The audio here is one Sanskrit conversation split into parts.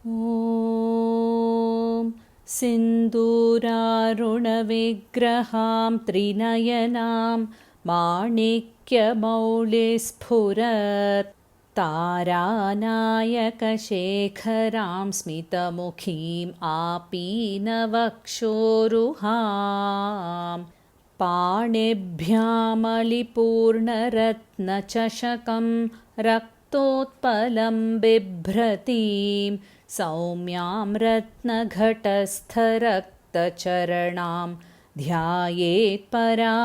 ॐ सिन्दूरारुणविग्रहां त्रिनयनां माणिक्यमौलिस्फुरत् तारानायकशेखरां स्मितमुखीम् आपीनवक्षोरुहां पाणिभ्यामलिपूर्णरत्नचषकं रक्तोत्पलं बिभ्रतीं सौम्यां रत्नघटस्थरक्तचरणां ध्यायेत् परामम्बिकाम्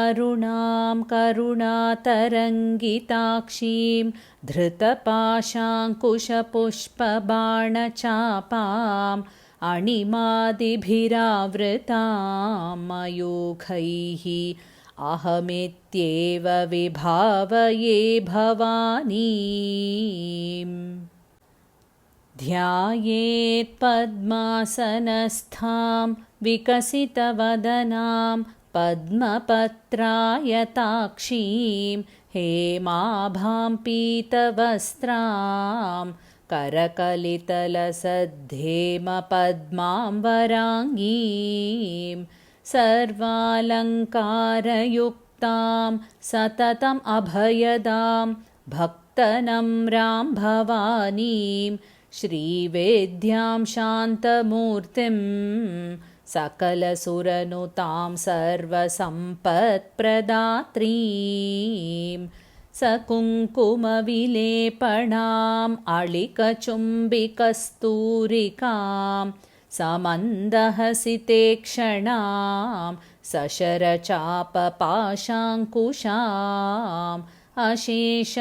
अरुणां करुणातरङ्गिताक्षीं धृतपाशाङ्कुशपुष्पबाणचापाम् अणिमादिभिरावृतां मयूखैः अहमित्येव विभावये भवानीम् ध्यायेत् पद्मासनस्थां विकसितवदनां पद्मपत्रायताक्षीं हेमाभां पीतवस्त्रां करकलितलसद्धेमपद्मां वराङ्गीं सर्वालङ्कारयुक्तां सततम् अभयदां भक्तनम्रां भवानीं श्रीवेद्यां शान्तमूर्तिं सकलसुरनुतां सर्वसम्पत्प्रदात्रीं सकुङ्कुमविलेपणाम् अळिकचुम्बिकस्तूरिकां समन्दहसितेक्षणां सशरचापपाशाङ्कुशाम् अशेषजनमोहिनीम्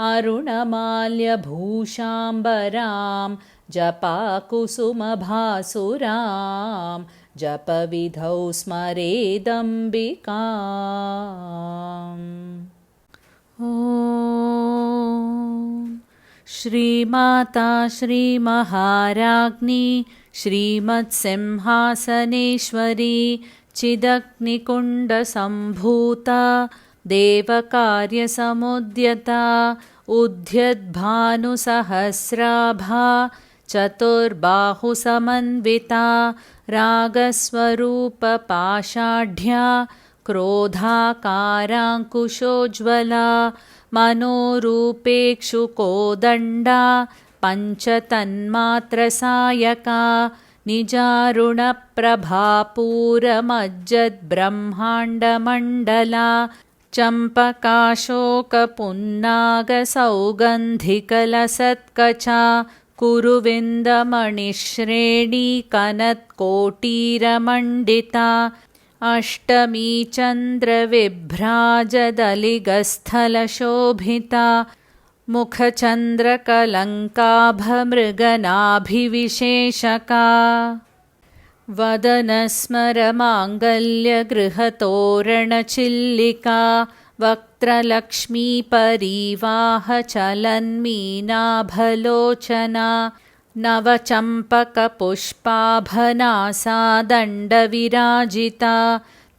अरुणमाल्यभूषाम्बरां जपाकुसुमभासुरां जपविधौ स्मरेदम्बिकाम्। ॐ श्रीमाता श्रीमहाराज्ञी श्रीमत्सिंहासनेश्वरी चिदग्निकुण्डसम्भूता देवकार्यसमुद्यता उद्यद्भानुसहस्राभा चतुर्बाहुसमन्विता रागस्वरूपपाषाढ्या क्रोधाकाराङ्कुशोज्ज्वला मनोरूपेक्षुकोदण्डा पञ्चतन्मात्रसायका निजारुणप्रभापूरमज्जद्ब्रह्माण्डमण्डला चम्पकाशोकपुन्नागसौगन्धिकलसत्कचा कुरुविन्दमणिश्रेणीकनत्कोटीरमण्डिता अष्टमी चन्द्रविभ्राजदलिगस्थलशोभिता मुखचन्द्रकलङ्काभमृगनाभिविशेषका वदनस्मरमाङ्गल्यगृहतोरणचिल्लिका वक्त्रलक्ष्मीपरीवाहचलन्मीनाभलोचना नवचम्पकपुष्पाभनासा दण्डविराजिता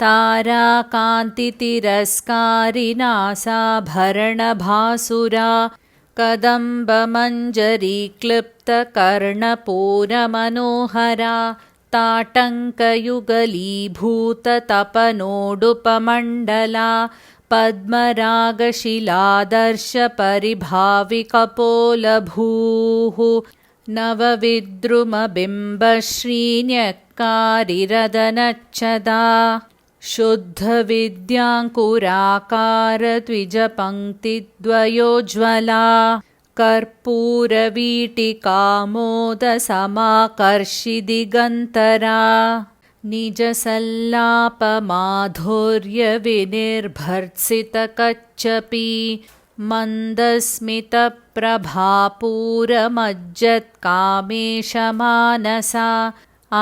ताराकान्तितिरस्कारिनासाभरणभासुरा कदम्बमञ्जरीक्लिप्तकर्णपूरमनोहरा ताटङ्कयुगलीभूततपनोडुपमण्डला पद्मरागशिलादर्शपरिभाविकपोलभूः नवविद्रुमबिम्बश्रीन्यक्कारिरदनच्छदा शुद्धविद्याङ्कुराकारद्विजपङ्क्तिद्वयोज्ज्वला कर्पूरवीटिकामोदसमाकर्षिदिगन्तरा निजसल्लापमाधुर्यविनिर्भर्त्सितकच्छपी मन्दस्मितप्रभापूरमज्जत्कामेशमानसा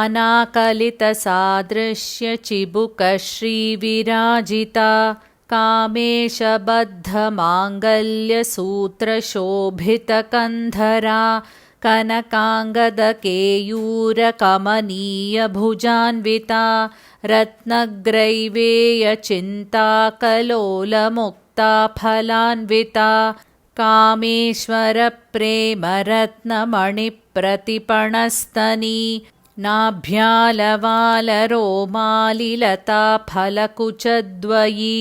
अनाकलितसादृश्यचिबुकश्रीविराजिता कामेशबद्धमाङ्गल्यसूत्रशोभितकन्धरा कनकाङ्गदकेयूरकमनीयभुजान्विता रत्नग्रैवेयचिन्ताकलोलमुक्ता मुक्ता फलान्विता कामेश्वरप्रेमरत्नमणिप्रतिपणस्तनी नाभ्यालवालरोमालिलता फलकुचद्वयी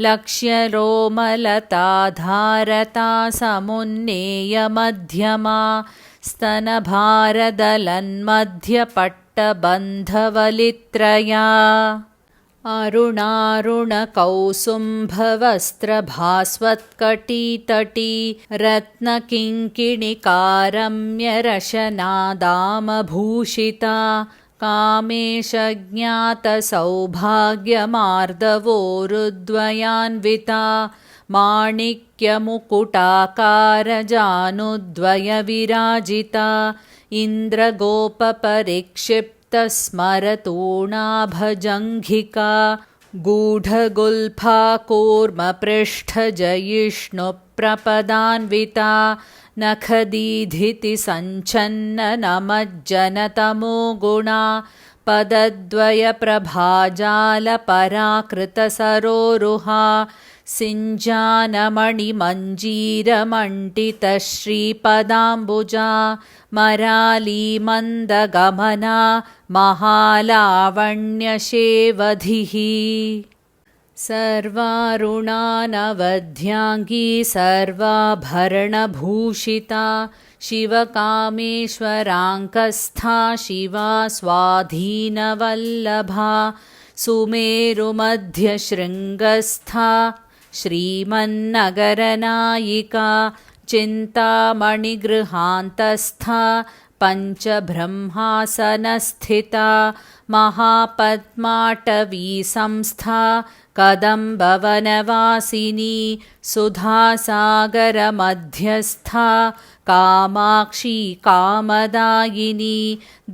लक्ष्यरोमलता धारता समुन्नेयमध्यमा स्तनभारदलन्मध्यपट्टबन्धवलित्रया अरुणारुणकौसुम्भवस्त्रभास्वत्कटीतटी रत्नकिङ्किणिकारम्यरशनादामभूषिता कामेशज्ञातसौभाग्यमार्दवोरुद्वयान्विता माणिक्यमुकुटाकारजानुद्वयविराजिता इन्द्रगोपपरिक्षिप्तस्मरतूणाभजङ्घिका गूढगुल्फाकूर्मपृष्ठजयिष्णुप्रपदान्विता नखदीधितिसञ्छन्ननमज्जनतमो गुणा पदद्वयप्रभाजालपराकृतसरोरुहा सिञ्जानमणिमञ्जीरमण्डितश्रीपदाम्बुजा मरालीमन्दगमना महालावण्यशेवधिः सर्वारुणानवध्याङ्गी सर्वाभरणभूषिता शिवकामेश्वराङ्कस्था शिवा स्वाधीनवल्लभा सुमेरुमध्यशृङ्गस्था श्रीमन्नगरनायिका चिन्तामणिगृहान्तस्था पञ्चब्रह्मासनस्थिता महापद्माटवीसंस्था कदम्बवनवासिनी सुधासागरमध्यस्था कामाक्षी कामदायिनी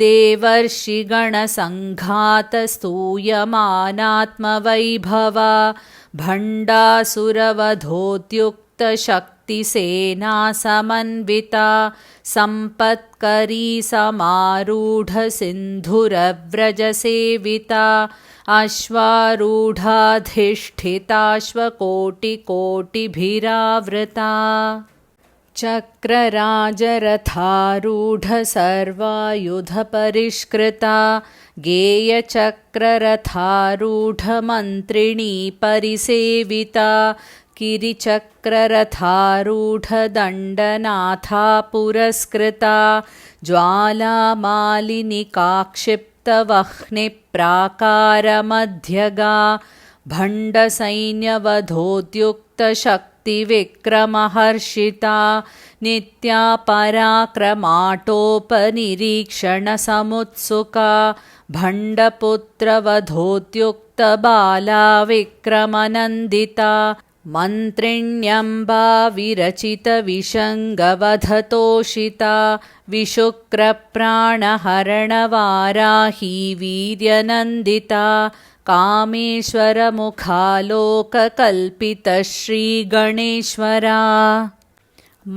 देवर्षिगणसङ्घातस्तूयमानात्मवैभवा भण्डासुरवधोद्युक्तशक्तिसेनासमन्विता सम्पत्करी समारूढसिन्धुरव्रजसेविता अश्वारूढाधिष्ठिताश्वकोटिकोटिभिरावृता चक्रराजरथारूढसर्वायुधपरिष्कृता गेयचक्ररथारूढमन्त्रिणी परिसेविता किरिचक्ररथारूढदण्डनाथा पुरस्कृता ज्वालामालिनिकाक्षिप्तवह्निप्राकारमध्यगा भण्डसैन्यवधोद्युक्तशक्तिविक्रमहर्षिता नित्या पराक्रमाटोपनिरीक्षणसमुत्सुका भण्डपुत्रवधोद्युक्तबाला विक्रमनन्दिता मन्त्रिण्यम्बा विरचितविषङ्गवधतोषिता विशुक्रप्राणहरणवाराही वीर्यनन्दिता कामेश्वरमुखालोककल्पितश्रीगणेश्वरा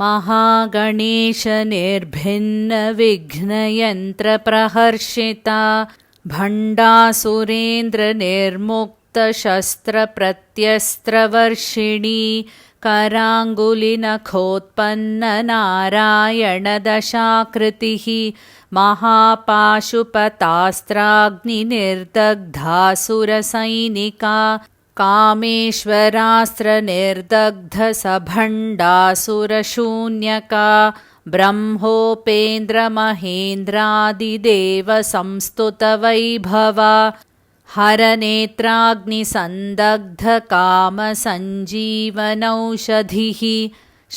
महागणेशनिर्भिन्नविघ्नयन्त्रप्रहर्षिता भण्डासुरेन्द्रनिर्मुक्तशस्त्रप्रत्यस्त्रवर्षिणी कराङ्गुलिनखोत्पन्ननारायणदशाकृतिः महापाशुपतास्त्राग्निनिर्दग्धासुरसैनिका कामेश्वरास्त्रनिर्दग्धसभण्डासुरशून्यका ब्रह्मोपेन्द्रमहेन्द्रादिदेवसंस्तुतवैभवा हरनेत्राग्निसन्दग्धकामसञ्जीवनौषधिः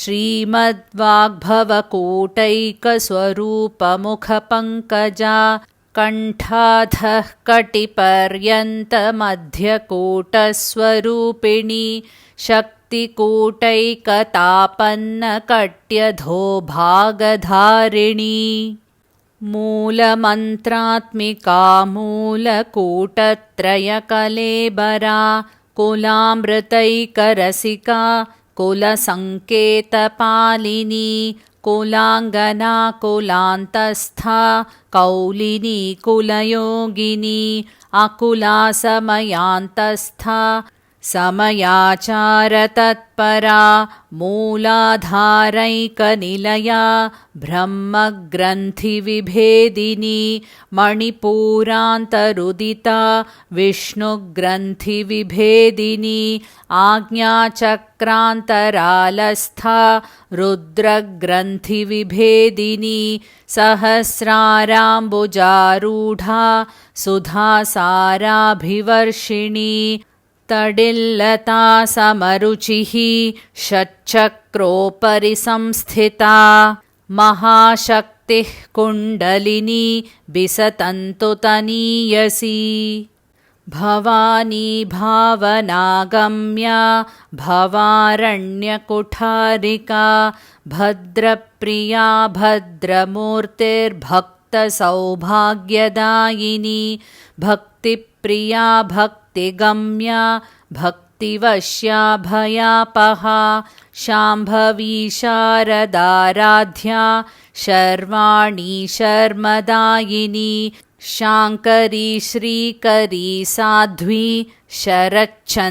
श्रीमद्वाग्भवकूटैकस्वरूपमुखपङ्कजा कण्ठाधः कटिपर्यन्तमध्यकूटस्वरूपिणी शक्तिकूटैकतापन्नकट्यधोभागधारिणी मूलमन्त्रात्मिका मूलकूटत्रयकलेबरा कुलामृतैकरसिका कुलसङ्केतपालिनी कुलाङ्गना कुलान्तस्था कौलिनी कुलयोगिनी अकुलासमयान्तस्था समयाचारतत्परा मूलाधारैकनिलया ब्रह्मग्रन्थिविभेदिनी मणिपूरान्तरुदिता विष्णुग्रन्थिविभेदिनी आज्ञाचक्रान्तरालस्था रुद्रग्रन्थिविभेदिनी सहस्राराम्बुजारूढा सुधासाराभिवर्षिणी तडिल्लता समरुचिः षट्चक्रोपरि संस्थिता महाशक्तिः कुण्डलिनी बिसतन्तु तनीयसी भवानी भावनागम्या भवारण्यकुठारिका भद्रप्रिया भद्रमूर्तिर्भक्तसौभाग्यदायिनी भक्तिप्रिया भक्तिगम्या भक्तिवश्या भयापहा शाम्भवी शारदाराध्या शर्वाणी शर्मदायिनी शाङ्करी श्रीकरी साध्वी शरच्चन्द्रनिभानना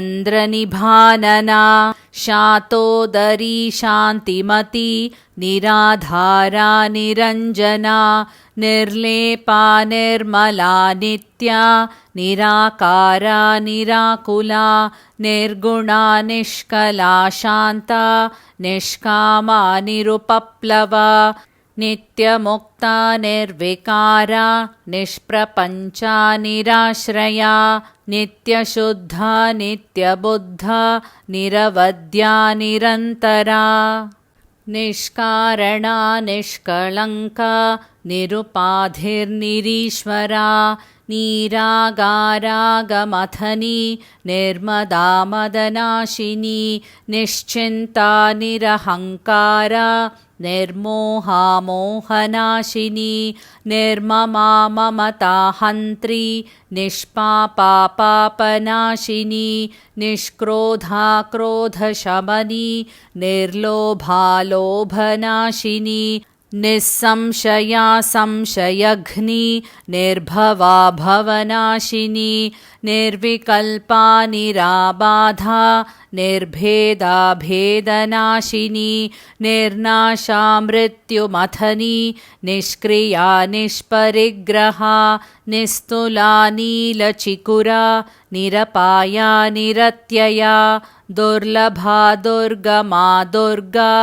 शातोदरी शान्तिमती निराधारा निरञ्जना निर्लेपा निर्मला नित्या निराकारा निराकुला निर्गुणा निष्कला शान्ता निष्कामा निरुपप्लवा नित्यमुक्ता निर्विकारा निष्प्रपञ्चा निराश्रया नित्यशुद्धा नित्यबुद्धा निरवद्या निरन्तरा निष्कारणा निष्कळङ्का निरुपाधिर्निरीश्वरा नीरागारागमथनी निर्मदा मदनाशिनी निश्चिन्ता निरहङ्कारा निर्मोहा मोहनाशिनी निर्ममा ममता हन्त्री निष्पापा पापनाशिनी निष्क्रोधा क्रोधशमनी निर्लोभा लोभनाशिनी निस्संशया संशयघ्नी निर्भवा भवनाशिनी निर्विकल्पा निराबाधा निर्भेदा भेदनाशिनी निर्नाशा मृत्युमथनी निष्क्रिया निष्परिग्रहा निस्तुला नीलचिकुरा निरपाया निरत्यया दुर्लभा दुर्गमा दुर्गा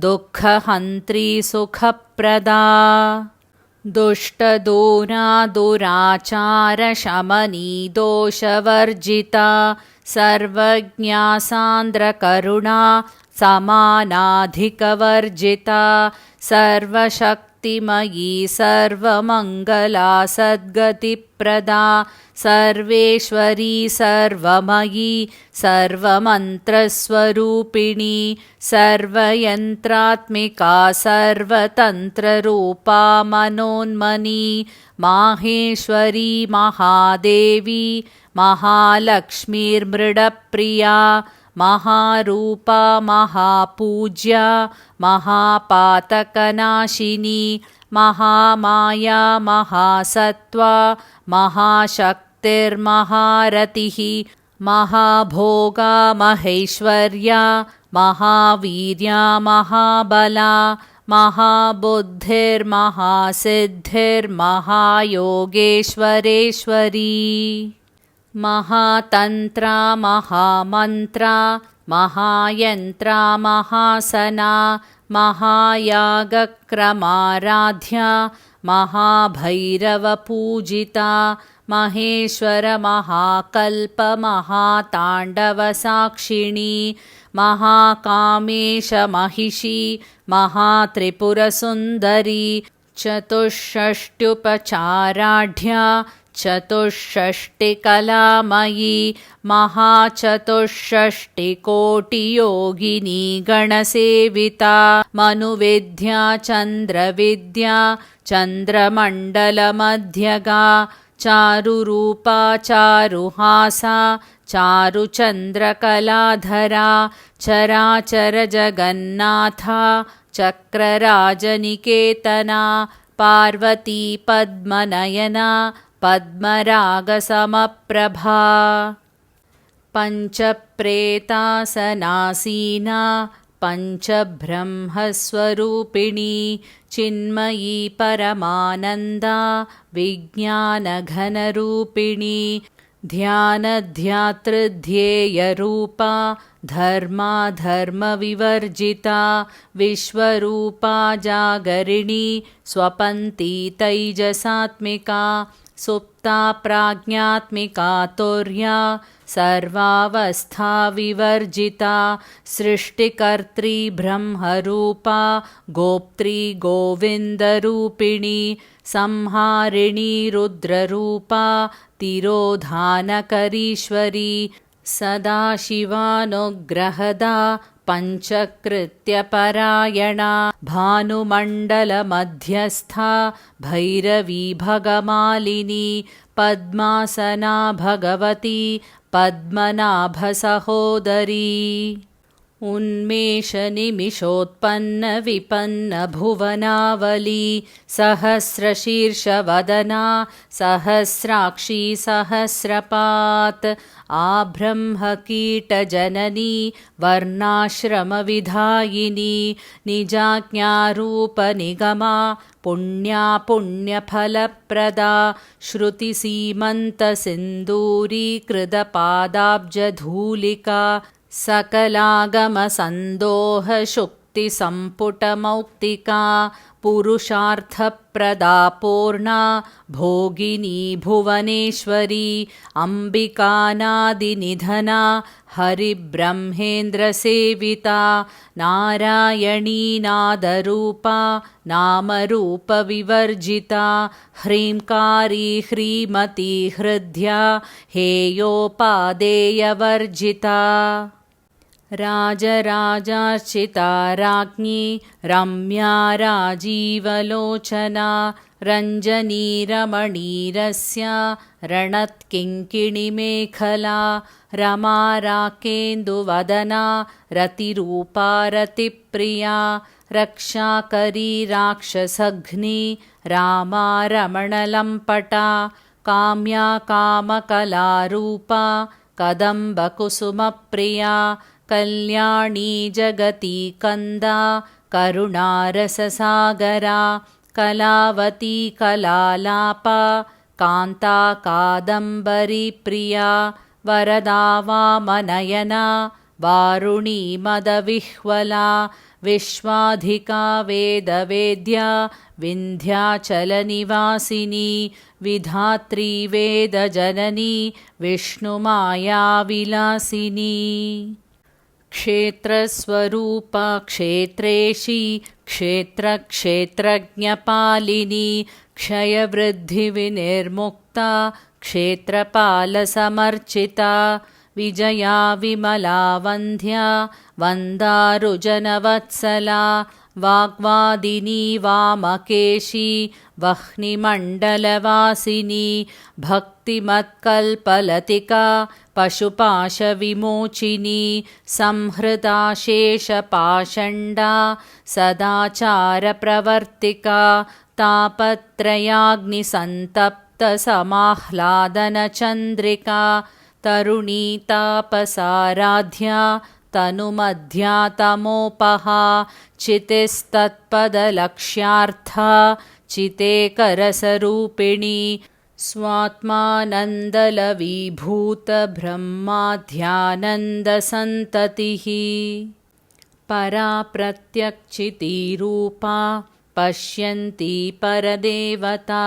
दुःखहन्त्री सुखप्रदा दुष्टदूरा दुराचारशमनी दोषवर्जिता सर्वज्ञा सान्द्रकरुणा समानाधिकवर्जिता सर्वशक्तिमयी सर्वमङ्गला सद्गतिप्रदा सर्वेश्वरी सर्वमयी सर्वमन्त्रस्वरूपिणी सर्वयन्त्रात्मिका सर्वतन्त्ररूपा मनोन्मनी माहेश्वरी महादेवी महालक्ष्मीर्मृडप्रिया महारूपा महापूज्या महापातकनाशिनी महामाया महासत्त्वा महाशक्तिर्महारतिः महाभोगा महेश्वर्या महावीर्या महाबला महाबुद्धिर्महासिद्धिर्महायोगेश्वरेश्वरी महातन्त्रा महामन्त्रा महायन्त्रा महासना महायागक्रमाराध्या महाभैरवपूजिता महेश्वर महाकल्प महाताण्डवसाक्षिणी महाकामेश महिषी महात्रिपुरसुन्दरी चतुष्षष्ट्युपचाराढ्या चतुष्षष्टिकलामयी महाचतुष्षष्टिकोटियोगिनी गणसेविता मनुविद्या चन्द्रविद्या चन्द्रमण्डलमध्यगा चारुरूपा चारुहासा चारुचन्द्रकलाधरा चराचरजगन्नाथा चक्रराजनिकेतना पार्वती पद्मनयना पद्मरागसमप्रभा पञ्चप्रेतासनासीना पञ्चब्रह्मस्वरूपिणी चिन्मयी परमानन्दा विज्ञानघनरूपिणी ध्यानध्यातृध्येयरूपा धर्माधर्मविवर्जिता विश्वरूपा जागरिणी स्वपन्ती तैजसात्मिका सुप्ता प्राज्ञात्मिका तुर्या सर्वावस्था विवर्जिता सृष्टिकर्त्री ब्रह्मरूपा गोप्त्री गोविन्दरूपिणी संहारिणी रुद्ररूपा तिरोधानकरीश्वरी सदाशिवानुग्रहदा पञ्चकृत्यपरायणा भानुमण्डलमध्यस्था भैरवी भगमालिनी पद्मासना भगवती पद्मनाभसहोदरी उन्मेषनिमिषोत्पन्नविपन्नभुवनावली सहस्रशीर्षवदना सहस्राक्षी सहस्रपात् आब्रह्मकीटजननी वर्णाश्रमविधायिनी निजाज्ञारूपनिगमा पुण्या पुण्यफलप्रदा श्रुतिसीमन्तसिन्दूरीकृतपादाब्जधूलिका सकलागमसन्दोहशुक्तिसम्पुटमौक्तिका पुरुषार्थप्रदा पूर्णा भोगिनी भुवनेश्वरी अम्बिकानादिनिधना हरिब्रह्मेन्द्रसेविता नारायणी नादरूपा नामरूपविवर्जिता ह्रीङ्कारी ह्रीमती हृद्या हेयोपादेयवर्जिता राजराजार्चिता राज्ञी रम्या राजीवलोचना रञ्जनी रमणीरस्या रणत्किङ्किणिमेखला रमा राकेन्दुवदना रतिरूपा रतिप्रिया रक्षाकरी राक्षसघ्नी रामा रमणलम्पटा काम्या कामकलारूपा कदम्बकुसुमप्रिया कल्याणी जगती कन्दा करुणारससागरा कलावती कलालापा कान्ता कादम्बरी प्रिया वरदा वामनयना वारुणी मदविह्वला विश्वाधिका वेदवेद्या विन्ध्याचलनिवासिनी विधात्री वेदजननी विष्णुमायाविलासिनी क्षेत्रस्वरूपा क्षेत्रेशी क्षेत्रक्षेत्रज्ञपालिनी क्षयवृद्धिविनिर्मुक्ता क्षेत्रपालसमर्चिता विजया विमला वन्द्या वन्दारुजनवत्सला वाग्वादिनी वामकेशी वह्निमण्डलवासिनी भक्तिमत्कल्पलतिका पशुपाशविमोचिनी संहृता शेषपाषण्डा सदाचारप्रवर्तिका तापत्रयाग्निसन्तप्तसमाह्लादनचन्द्रिका तरुणी तापसाराध्या तनुमध्या तमोपहा चितिस्तत्पदलक्ष्यार्था चितेकरसरूपिणी स्वात्मानन्दलवीभूतब्रह्माध्यानन्दसन्ततिः परा प्रत्यक्षितीरूपा पश्यन्ती परदेवता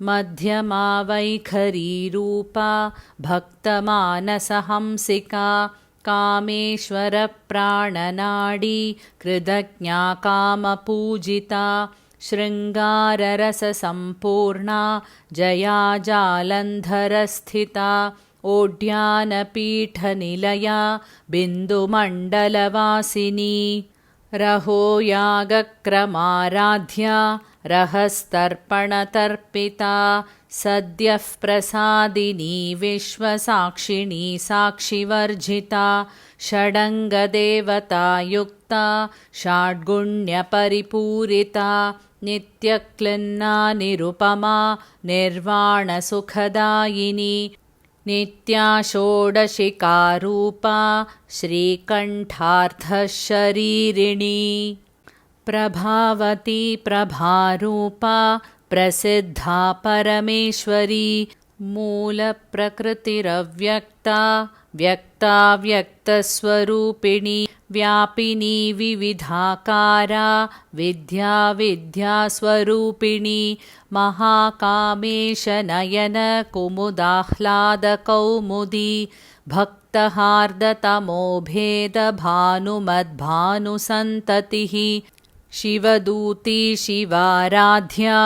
मध्यमा वैखरीरूपा भक्तमानसहंसिका कामेश्वरप्राणनाडी कृतज्ञा कामपूजिता शृङ्गाररससम्पूर्णा जया जालन्धरस्थिता ओड्यानपीठनिलया बिन्दुमण्डलवासिनी रहो यागक्रमाराध्या रहस्तर्पणतर्पिता सद्यः प्रसादिनी विश्वसाक्षिणी साक्षिवर्जिता षडङ्गदेवतायुक्ता षड्गुण्यपरिपूरिता नित्यक्लिन्ना निरुपमा निर्वाणसुखदायिनी नित्या षोडशिकारूपा श्रीकण्ठार्थशरीरिणी प्रभावती प्रभारूपा प्रसिद्धा परमेश्वरी मूलप्रकृतिरव्यक्ता व्यक्ता व्यक्तस्वरूपिणी व्यापिनी विविधाकारा विद्या विद्यास्वरूपिणी महाकामेशनयन कुमुदाह्लादकौमुदी भक्तहार्दतमोभेदभानुमद्भानुसन्ततिः शिवदूती शिवाराध्या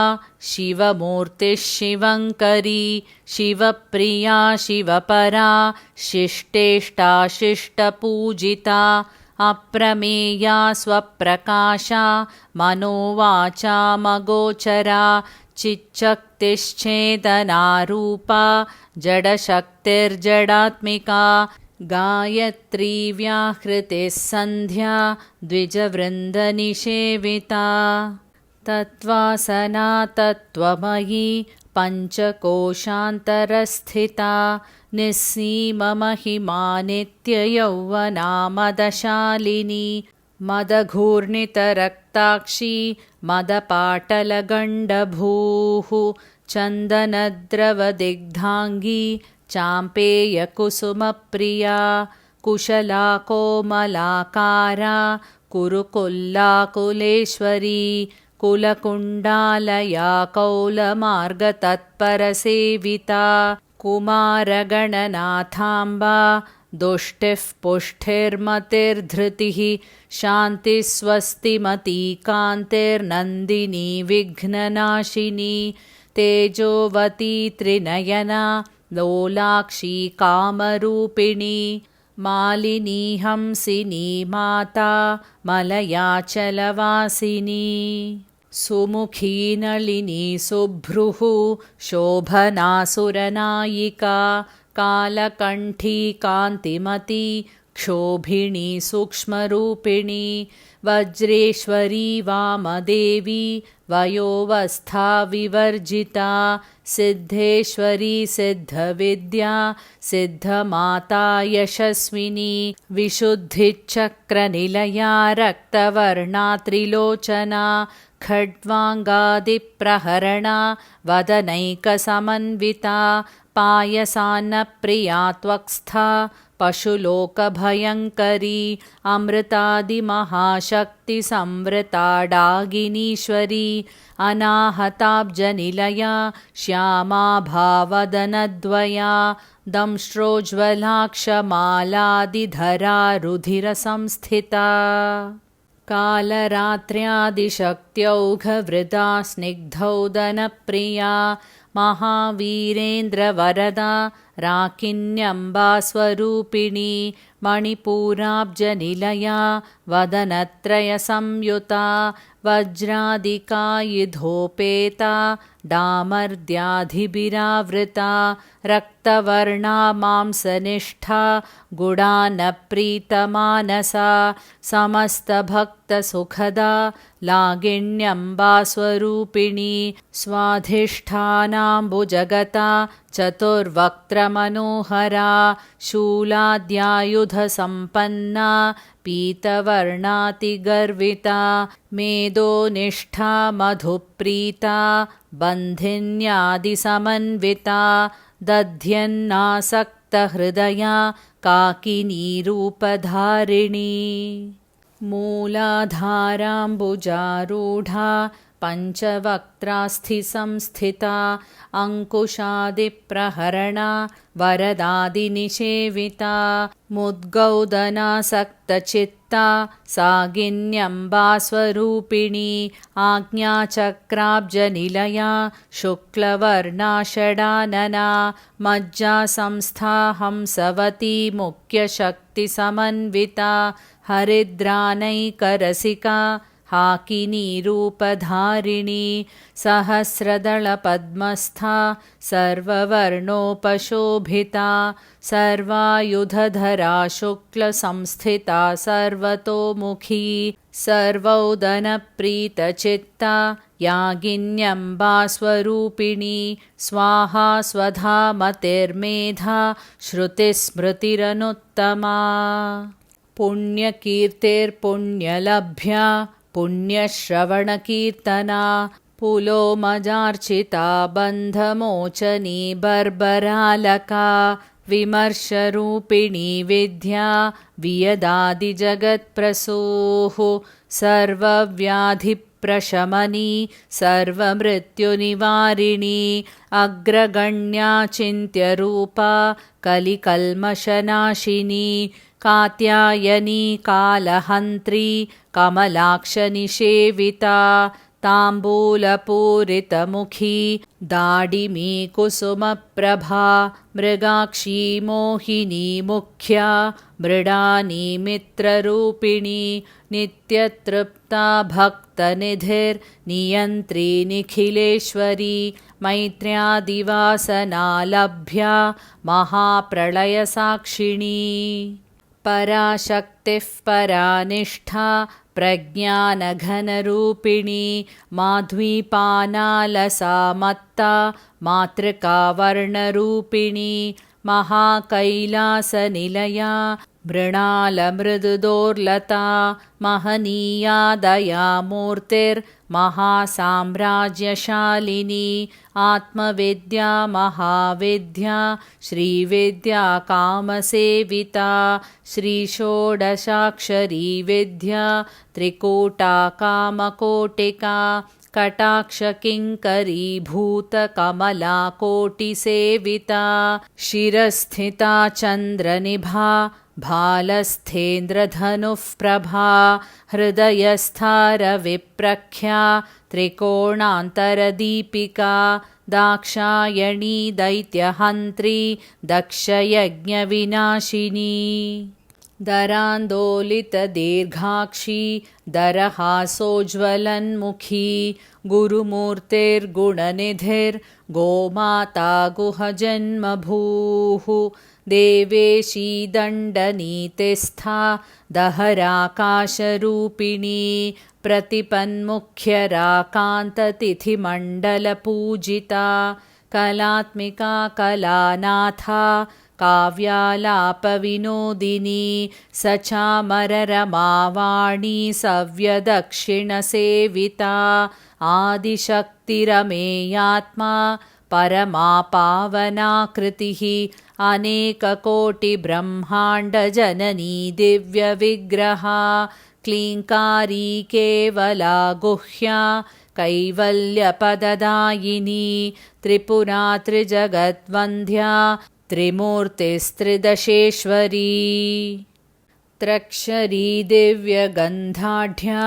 शिवमूर्तिः शिवङ्करी शिवप्रिया शिवपरा शिष्टेष्टा शिष्टपूजिता अप्रमेया स्वप्रकाशा मनोवाचा मगोचरा चिच्छक्तिश्चेतनारूपा जडशक्तिर्जडात्मिका गायत्री व्याहृतिः सन्ध्या द्विजवृन्दनिषेविता तत्त्वासना तत्त्वमयी पञ्चकोशान्तरस्थिता निस्सीममहिमा नित्ययौवना मदशालिनी मदघूर्णितरक्ताक्षी मदपाटलगण्डभूः चन्दनद्रवदिग्धाङ्गी चाम्पेयकुसुमप्रिया कुशला कोमलाकारा कुरुकुल्लाकुलेश्वरी कुलकुण्डालया कौलमार्गतत्परसेविता कुमारगणनाथाम्बा दुष्टिः पुष्टिर्मतिर्धृतिः शान्तिस्वस्तिमती कान्तिर्नन्दिनी विघ्ननाशिनी तेजोवती त्रिनयना लोलाक्षी कामरूपिणी मालिनी हंसिनी माता मलयाचलवासिनी सुमुखी नलिनी सुभ्रुः शोभना सुरनायिका कालकण्ठी कान्तिमती क्षोभिणी सूक्ष्मरूपिणी वज्रेश्वरी वामदेवी वयोवस्था विवर्जिता सिद्धेश्वरी सिद्धविद्या सिद्धमाता यशस्विनी विशुद्धिचक्रनिलया रक्तवर्णा त्रिलोचना खड्वाङ्गादिप्रहरणा वदनैकसमन्विता पायसान्नप्रिया त्वक्स्था पशुलोकभयङ्करी अमृतादिमहाशक्तिसंवृता डागिनीश्वरी अनाहताब्जनिलया श्यामाभावदनद्वया दंष्ट्रोज्ज्वलाक्षमालादिधरा रुधिरसंस्थिता कालरात्र्यादिशक्त्यौघवृदा स्निग्धौदनप्रिया महावीरेन्द्रवरदा राकिन्यम्बा स्वरूपिणी मणिपूराब्जनिलया वदनत्रयसंयुता वज्रादिकायुधोपेता डामर्द्याधिभिरावृता रक्तवर्णा मांसनिष्ठा गुडानप्रीतमानसा समस्तभक्तसुखदा लागिण्यम्बा स्वरूपिणी स्वाधिष्ठानाम्बुजगता चतुर्वक्त्रमनोहरा शूलाद्यायुधसम्पन्ना पीतवर्णातिगर्विता मेदोनिष्ठा मधुप्रीता बन्धिन्यादिसमन्विता दध्यन्नासक्तहृदया काकिनीरूपधारिणी मूलाधाराम्बुजारूढा पञ्चवक्त्रास्थिसंस्थिता अङ्कुशादिप्रहरणा वरदादिनिषेविता मुद्गौदनासक्तचित्ता सागिन्यम्बा स्वरूपिणी आज्ञाचक्राब्जनिलया शुक्लवर्णा षडानना मज्जासंस्था हंसवती मुख्यशक्तिसमन्विता हरिद्रानैकरसिका हाकिनीरूपधारिणी सहस्रदलपद्मस्था सर्ववर्णोपशोभिता सर्वायुधधरा शुक्लसंस्थिता सर्वतोमुखी सर्वौदनप्रीतचित्ता यागिन्यम्बा स्वरूपिणी स्वाहा स्वधा मतिर्मेधा श्रुतिस्मृतिरनुत्तमा पुण्यकीर्तिर्पुण्यलभ्या पुण्यश्रवणकीर्तना पुलोमजार्चिता बन्धमोचनी बर्बरालका विमर्शरूपिणी विद्या वियदादिजगत्प्रसूः सर्वव्याधिप्रशमनी सर्वमृत्युनिवारिणी अग्रगण्या चिन्त्यरूपा कलिकल्मषनाशिनी कात्यायनी कालहन्त्री कमलाक्षनिषेविता ताम्बूलपूरितमुखी दाडिमी कुसुमप्रभा मृगाक्षी मोहिनी मुख्या मृडानी मित्ररूपिणी नित्यतृप्ता भक्तनिधिर्नियन्त्री निखिलेश्वरी मैत्र्यादिवासना लभ्या महाप्रलयसाक्षिणी पराशक्तिः परानिष्ठा प्रज्ञानघनरूपिणी माध्वीपानालसा मत्ता मातृका वर्णरूपिणी महाकैलासनिलया मृणालमृदुदोर्लता महनीया दयामूर्तिर्महासाम्राज्यशालिनी आत्मविद्या महाविद्या श्रीविद्या कामसेविता श्रीषोडशाक्षरी विद्या त्रिकूटा कामकोटिका कटाक्षकिङ्करीभूतकमला कोटिसेविता शिरस्थिता चन्द्रनिभा भालस्थेन्द्रधनुः प्रभा हृदयस्थारविप्रख्या त्रिकोणान्तरदीपिका दाक्षायणी दैत्यहन्त्री दक्षयज्ञविनाशिनी दरान्दोलितदीर्घाक्षी दरहासोज्ज्वलन्मुखी गुरुमूर्तिर्गुणनिधिर्गोमाता गुहजन्मभूः देवेशी दण्डनीतिस्था दहराकाशरूपिणी प्रतिपन्मुख्यराकान्ततिथिमण्डलपूजिता कलात्मिका कलानाथा काव्यालापविनोदिनी सचामररमावाणी सव्यदक्षिणसेविता आदिशक्तिरमेयात्मा परमापावनाकृतिः अनेककोटिब्रह्माण्डजननी दिव्यविग्रहा क्लीङ्कारी केवला गुह्या कैवल्यपददायिनी त्रिपुरा त्रिजगद्वन्द्या त्रिमूर्तिस्त्रिदशेश्वरी त्रक्षरी दिव्यगन्धाढ्या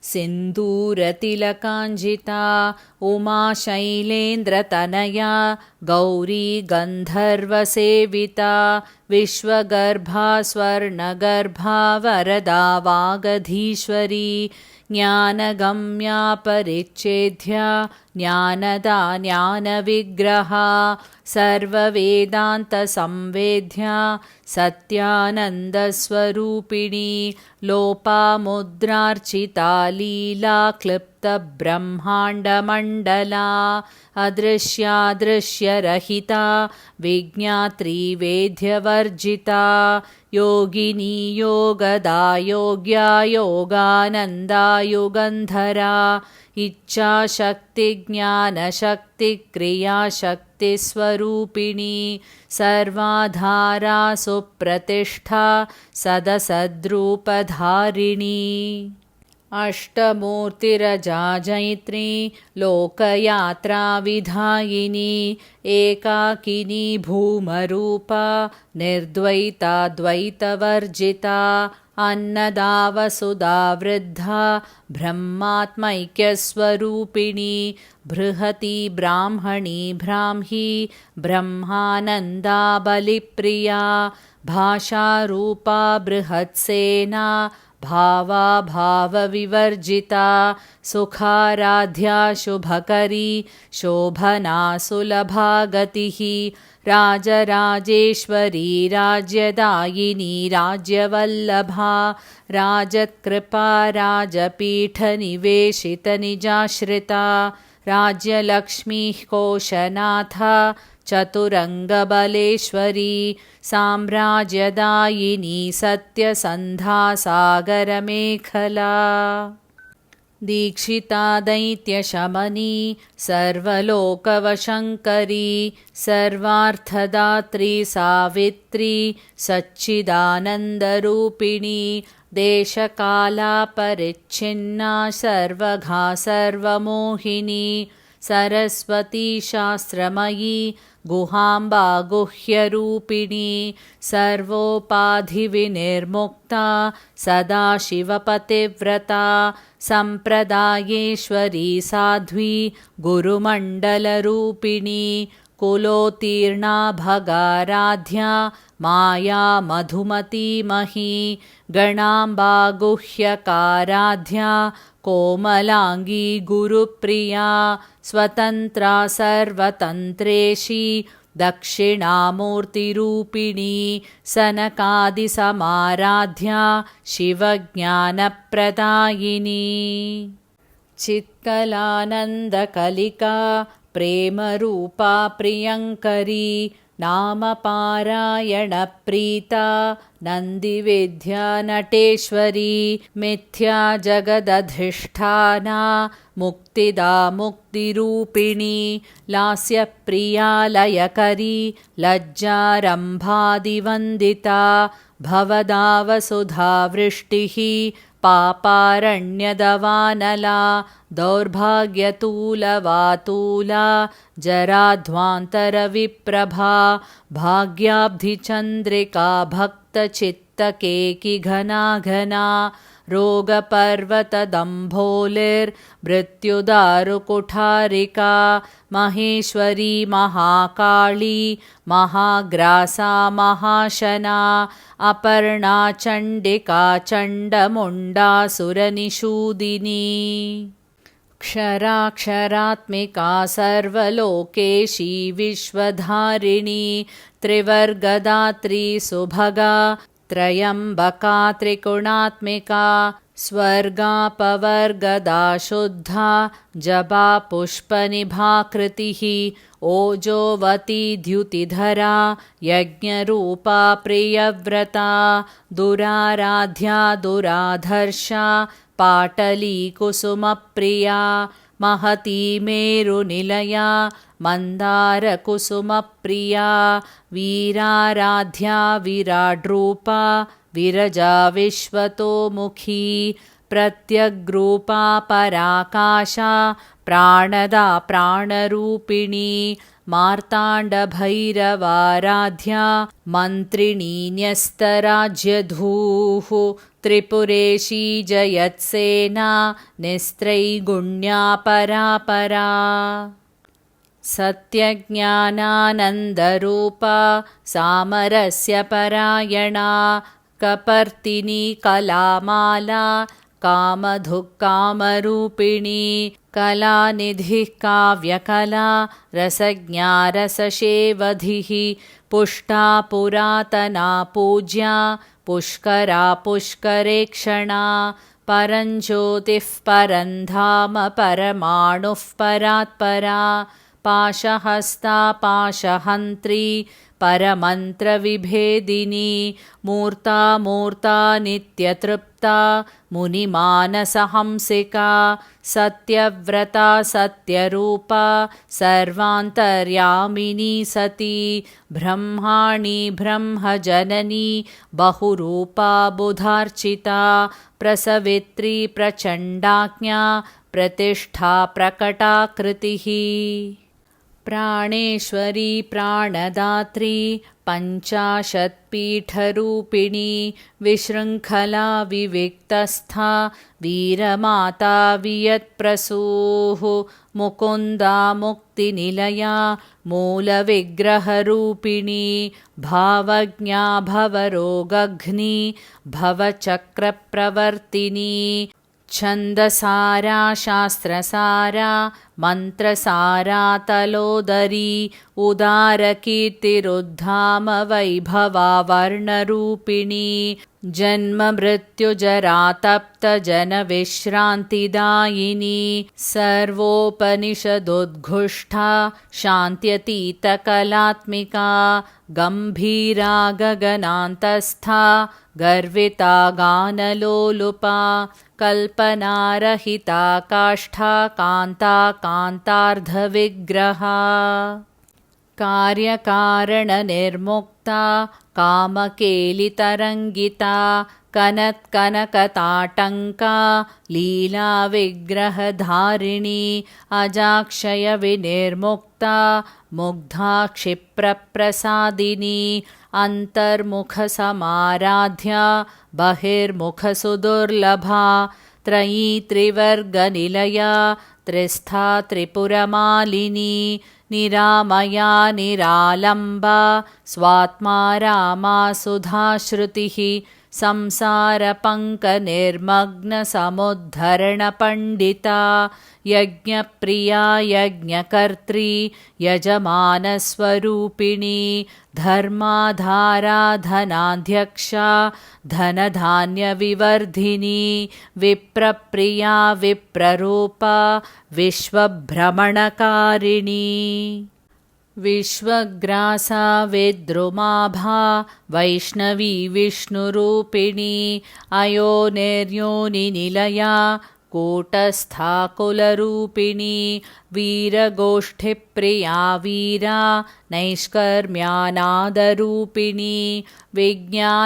सिन्दूरतिलकाञ्जिता उमाशैलेन्द्रतनया गौरी गन्धर्वसेविता विश्वगर्भा स्वर्णगर्भा वरदा वागधीश्वरी ज्ञानगम्या परिच्छेद्या ज्ञानदा ज्ञानविग्रहा सर्ववेदान्तसंवेद्या सत्यानन्दस्वरूपिणी लोपामुद्रार्चिता लीला क्लिप्तब्रह्माण्डमण्डला अदृश्यादृश्यरहिता विज्ञात्री वेद्यवर्जिता योगिनी योगदा योग्या योगानन्दा युगन्धरा इच्छाशक्तिज्ञानशक्तिक्रियाशक्तिस्वरूपिणी सर्वाधारा सुप्रतिष्ठा सदसद्रूपधारिणी अष्टमूर्तिरजाजैत्री लोकयात्राविधायिनी एकाकिनी भूमरूपा निर्द्वैता द्वैतवर्जिता अन्नदा वसुधा वृद्धा ब्रह्मात्मैक्यस्वरूपिणी बृहती ब्राह्मणी ब्राह्मी ब्रह्मानन्दा बलिप्रिया भाषारूपा बृहत्सेना भावाभावविवर्जिता सुखाराध्या शुभकरी शोभना सुलभा गतिः राजराजेश्वरी राज्यदायिनी राज्यवल्लभा राजत्कृपा राजपीठनिवेशितनिजाश्रिता राज्यलक्ष्मीः कोशनाथा चतुरङ्गबलेश्वरी साम्राज्यदायिनी सत्यसन्धा सागरमेखला दीक्षिता दैत्यशमनी सर्वलोकवशङ्करी सर्वार्थदात्री सावित्री सच्चिदानन्दरूपिणी देशकालापरिच्छिन्ना सर्वघा सर्वमोहिनी सरस्वती शास्त्रमयी गुहाम्बा गुह्यरूपिणी सर्वोपाधिविनिर्मुक्ता सदाशिवपतिव्रता सम्प्रदायेश्वरी साध्वी गुरुमण्डलरूपिणी कुलोत्तीर्णा भगाराध्या माया मधुमतीमही गणाम्बा गुह्यकाराध्या कोमलाङ्गी गुरुप्रिया स्वतन्त्रा सर्वतन्त्रेशी दक्षिणामूर्तिरूपिणी सनकादिसमाराध्या शिवज्ञानप्रदायिनी चित्कलानन्दकलिका प्रेमरूपा प्रियङ्करी नामपारायणप्रीता नन्दिविद्या नटेश्वरी मिथ्या जगदधिष्ठाना मुक्तिदा मुक्तिरूपिणी लास्यप्रिया लयकरी लज्जारम्भादिवन्दिता भवदावसुधावृष्टिः पापारण्यदवानला दौर्भाग्यतूलवातूला जराध्वान्तरविप्रभा भाग्याब्धिचन्द्रिका भक्तचित्तकेकिघना घना रोगपर्वतदम्भोलिर्मृत्युदारुकुठारिका महेश्वरी महाकाली महाग्रासा महाशना अपर्णा चण्डिका चण्डमुण्डासुरनिषूदिनी क्षराक्षरात्मिका सर्वलोकेशी विश्वधारिणी त्रिवर्गदात्री सुभगा त्रयम्बका त्रिगुणात्मिका स्वर्गापवर्गदा शुद्धा जपा पुष्पनिभाकृतिः ओजोवती द्युतिधरा यज्ञरूपा प्रियव्रता दुराराध्या दुराधर्षा पाटली कुसुमप्रिया महती मेरुनिलया मन्दारकुसुमप्रिया वीराराध्या विराड्रूपा विरजा विश्वतोमुखी प्रत्यग्रूपा पराकाशा प्राणदा प्राणरूपिणी मार्ताण्डभैरवाराध्या मन्त्रिणी न्यस्तराज्यधूः त्रिपुरेशी जयत्सेना निस्त्रैगुण्या परापरा सत्यज्ञानानन्दरूपा सामरस्यपरायणा कपर्तिनी कलामाला कामधुक्कामरूपिणी कलानिधिः काव्यकला रसज्ञा रससेवधिः पुष्टा पुरातना पूज्या पुष्करा पुष्करेक्षणा परञ्ज्योतिः परन्धाम परमाणुः परात्परा पाशहस्ता पाशहन्त्री परमन्त्रविभेदिनी मूर्ता मूर्ता नित्यतृप्ता मुनिमानसहंसिका सत्यव्रता सत्यरूपा सर्वान्तर्यामिनी सती ब्रह्माणि ब्रह्मजननी बहुरूपा बुधार्चिता प्रसवित्री प्रचण्डाज्ञा प्रतिष्ठा प्रकटाकृतिः प्राणेश्वरी प्राणदात्री पञ्चाशत्पीठरूपिणी विशृङ्खला विविक्तस्था वीरमाता वियत्प्रसूः मुकुन्दा मुक्तिनिलया मूलविग्रहरूपिणी भावज्ञा भवरोगघ्नी भवचक्रप्रवर्तिनी छन्दसारा शास्त्रसारा मन्त्रसारा तलोदरी उदारकीर्तिरुद्धाम वैभवा वर्णरूपिणी जन्ममृत्युजरातप्तजनविश्रान्तिदायिनी सर्वोपनिषदुद्घुष्टा शान्त्यतीतकलात्मिका गम्भीरा गगनान्तस्था गर्विता गानलोलुपा कल्पनारहिता काष्ठा कान्ता कान्तार्धविग्रहा कार्यकारणनिर्मुक्ता कामकेलितरङ्गिता कनत्कनकताटङ्का लीलाविग्रहधारिणी अजाक्षयविनिर्मुक्ता मुग्धा क्षिप्रप्रसादिनी अन्तर्मुखसमाराध्या बहिर्मुखसुदुर्लभा त्रयी त्रिवर्गनिलया त्रिस्था त्रिपुरमालिनी निरामया निरालम्बा स्वात्मा रामा सुधाश्रुतिः संसारपङ्कनिर्मग्नसमुद्धरणपण्डिता यज्ञप्रिया यज्ञकर्त्री यजमानस्वरूपिणी धर्माधारा धनाध्यक्षा धनधान्यविवर्धिनी विप्रप्रिया विप्ररूपा विश्वभ्रमणकारिणी विश्वग्रासा विद्रुमाभा वैष्णवी विष्णुरूपिणी अयोनिर्योनिनिलया कूटस्था कुलरूपिणी वीरगोष्ठिप्रिया वीरा नैष्कर्म्यानादरूपिणी विज्ञानकलनाकल्या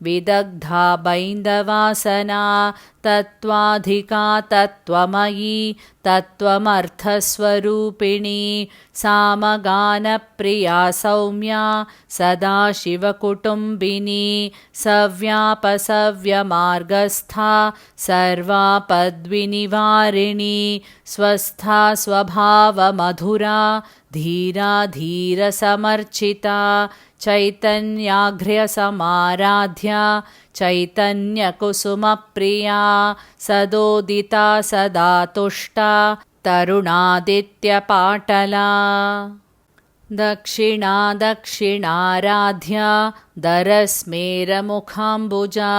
विदग्धा बैन्दवासना तत्त्वाधिका तत्त्वमयी तत्त्वमर्थस्वरूपिणी सामगानप्रिया सौम्या सदाशिवकुटुम्बिनी सव्यापसव्यमार्गस्था सर्वापद्विनिवारिणी स्वस्था स्वभावमधुरा धीरा धीरसमर्चिता चैतन्याघ्र्यसमाराध्या चैतन्यकुसुमप्रिया सदोदिता सदा तुष्टा तरुणादित्यपाटला दक्षिणा दक्षिणाराध्या दरस्मेरमुखाम्बुजा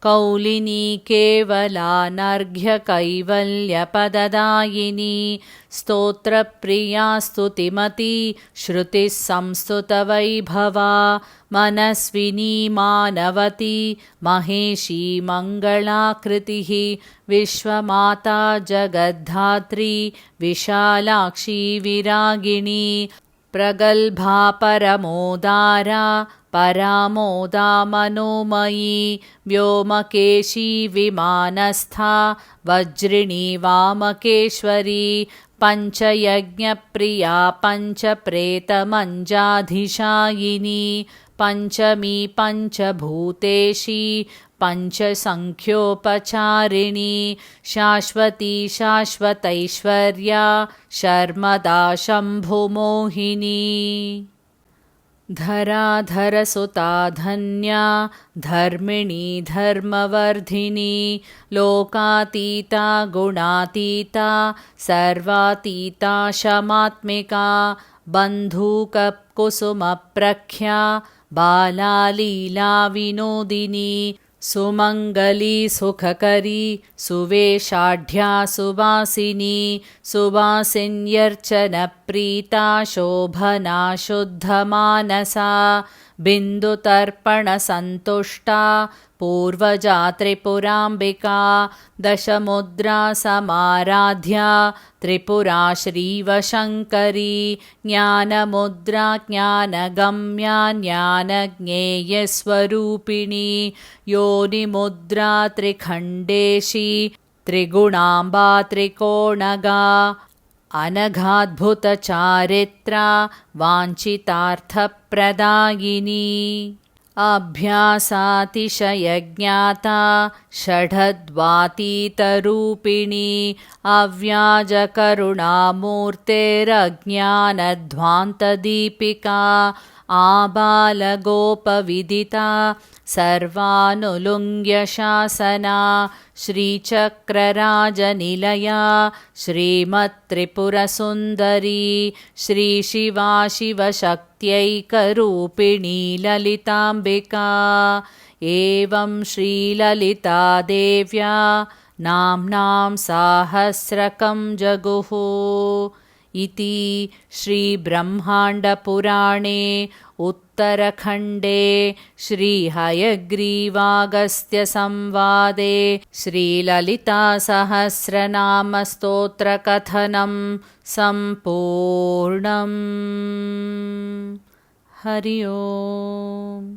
कौलिनी केवलानर्घ्यकैवल्यपददायिनी स्तोत्रप्रिया स्तुतिमती श्रुतिः संस्तुतवैभवा मनस्विनी मानवती महेशी मङ्गलाकृतिः विश्वमाता जगद्धात्री विशालाक्षी विरागिणी प्रगल्भा परमोदारा परामोदा मनोमयी व्योमकेशी विमानस्था वज्रिणी वामकेश्वरी पञ्चयज्ञप्रिया पञ्चप्रेतमञ्जाधिशायिनी पञ्चमी पञ्चभूतेशी पञ्चसङ्ख्योपचारिणी शाश्वती शाश्वतैश्वर्या शर्मदा शम्भुमोहिनी धराधरसुता धन्या धर्मिणी धर्मवर्धिनी लोकातीता गुणातीता सर्वातीता शमात्मिका बन्धूककुसुमप्रख्या बाला लीला विनोदिनी सुमङ्गली सुखकरी सुवेशाढ्या सुवासिनी सुवासिन्यर्चनप्रीता शोभना शुद्धमानसा बिन्दुतर्पणसन्तुष्टा पूर्वजा त्रिपुराम्बिका दशमुद्रा समाराध्या त्रिपुरा श्रीवशङ्करी ज्ञानमुद्रा ज्ञानगम्या ज्ञानज्ञेयस्वरूपिणी योनिमुद्रा त्रिखण्डेशी त्रिगुणाम्बा त्रिकोणगा अनघाद्भुतचारित्रा वाञ्छितार्थप्रदायिनी अभ्यासातिशयज्ञाता षडद्वातीतरूपिणी अव्याजकरुणामूर्तेरज्ञानध्वान्तदीपिका आबालगोपविदिता सर्वानुलुङ्ग्यशासना श्रीचक्रराजनिलया श्रीमत्त्रिपुरसुन्दरी श्रीशिवा शिवशक्त्यैकरूपिणी ललिताम्बिका। एवं श्रीललितादेव्या नाम्नां साहस्रकं जगुः इति श्रीब्रह्माण्डपुराणे उत्तरखण्डे श्रीहयग्रीवागस्त्यसंवादे श्रीललितासहस्रनामस्तोत्रकथनं सम्पूर्णम्। हरि ओम्।